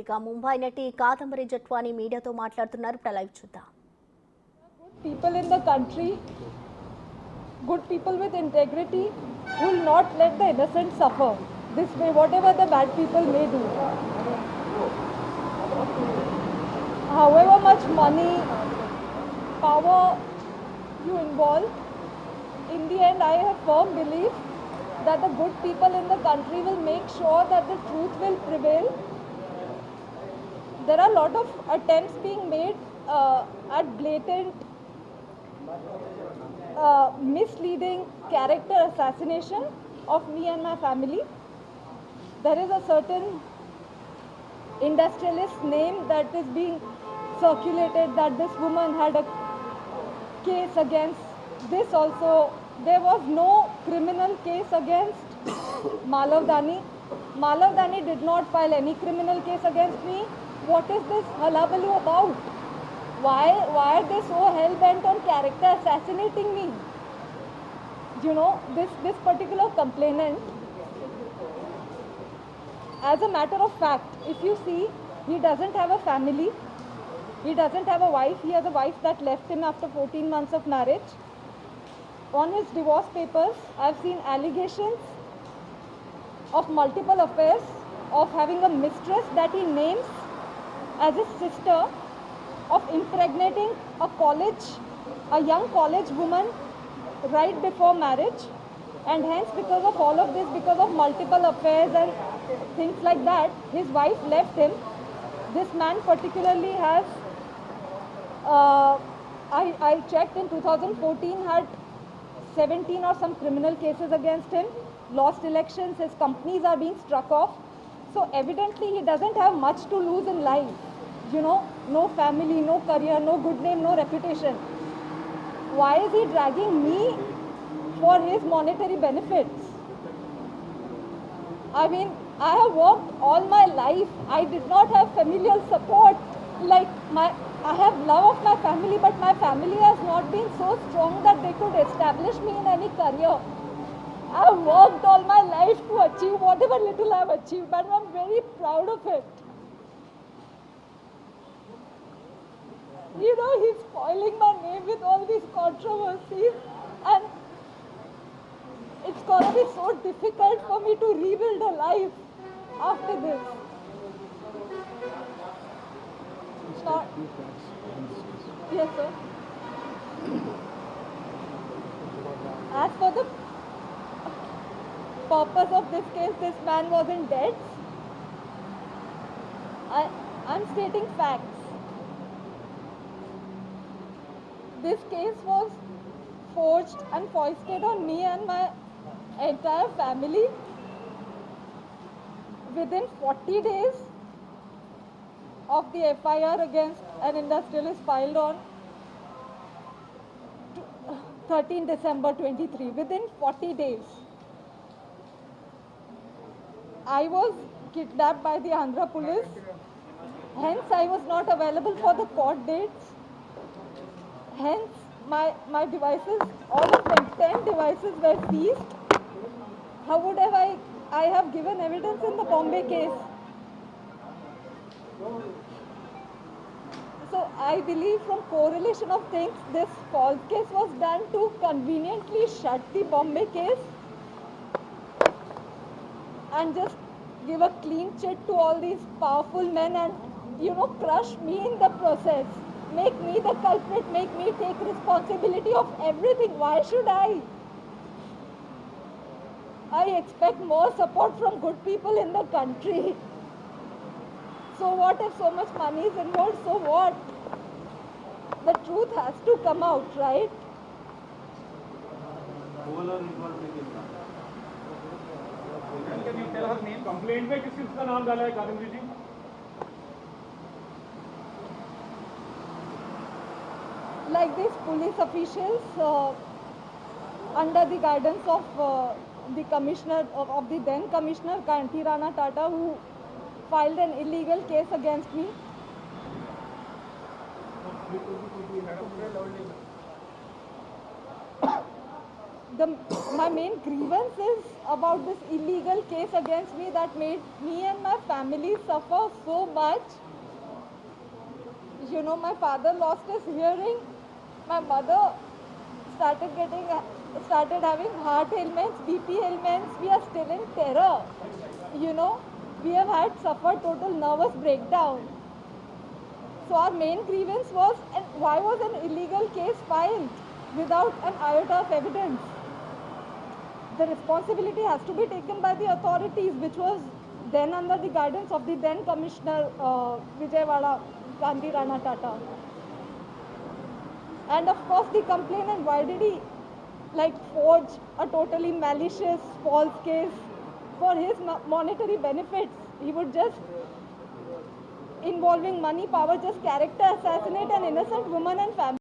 ఇక ముంబై నటి కాదంబరి జట్వాని మీడియాతో మాట్లాడుతున్నారు. ఇప్పుడు లైవ్ చూద్దాం. People in the country, good people with integrity, will not let the innocent suffer this way, whatever the bad people may do. However much money, power you involve, in the end I have firm belief that the good people in the country will make sure that the truth will prevail. There are a lot of attempts being made at blatant misleading character assassination of me and my family. There is a certain industrialist name that is being circulated that this woman had a case against this also. There was no criminal case against Malav Dani. Malav Dani did not file any criminal case against me. What is this hullabaloo about? Why are they so hell-bent on character assassinating me? You know, this particular complainant, as a matter of fact, if you see, he doesn't have a family. He doesn't have a wife. He has a wife that left him after 14 months of marriage. On his divorce papers, I've seen allegations of multiple affairs, of having a mistress that he names as his sister, of impregnating a young college woman right before marriage, and hence because of all of this, because of multiple affairs and things like that, his wife left him. This man particularly has, I checked in 2014, had 17 or some criminal cases against him, lost elections, his companies are being struck off. So evidently he doesn't have much to lose in life. You know, no family, no career, no good name, no reputation. Why is he dragging me for his monetary benefits? I mean, I have worked all my life. I did not have familial support. I have love of my family, but my family has not been so strong that they could establish me in any career. I have worked all my life to achieve whatever little I have achieved, but I'm very proud of it. You know, he's spoiling my name with all these controversies, and it's gonna be so difficult for me to rebuild a life after this. Yes, sir. As for the purpose of this case, this man wasn't dead. I'm stating facts. This case was forged and foisted on me and my entire family within 40 days of the FIR against an industrialist filed on 13 December 23. Within 40 days. I was kidnapped by the Andhra police. Hence, I was not available for the court dates. Hence, my devices, all of them, 10 devices were seized. How would I have given evidence in the Bombay case? So I believe from correlation of things, this false case was done to conveniently shut the Bombay case and just give a clean chit to all these powerful men and, you know, crush me in the process. Make me the culprit, make me take responsibility of everything. Why should I? I expect more support from good people in the country. So what if so much money is involved? So what? The truth has to come out, right? Can you tell her name? Complaint में किस किसका नाम डाला है कादम्बरी जी? Like these police officials, under the guidance of the commissioner, of the then commissioner Kanti Rana Tata, who filed an illegal case against me. my main grievance is about this illegal case against me that made me and my family suffer so much. You know, my father lost his hearing. My mother started having heart ailments, BP ailments. We are still in terror. You know, we have suffered total nervous breakdown. So our main grievance was, and why was an illegal case filed without an iota of evidence? The responsibility has to be taken by the authorities, which was then under the guidance of the then Commissioner Vijayawada, Gandhi Rana Tata. And of course the complainant, why did he forge a totally malicious false case for his monetary benefits? He would just, involving money, power, just character assassinate an innocent woman and family.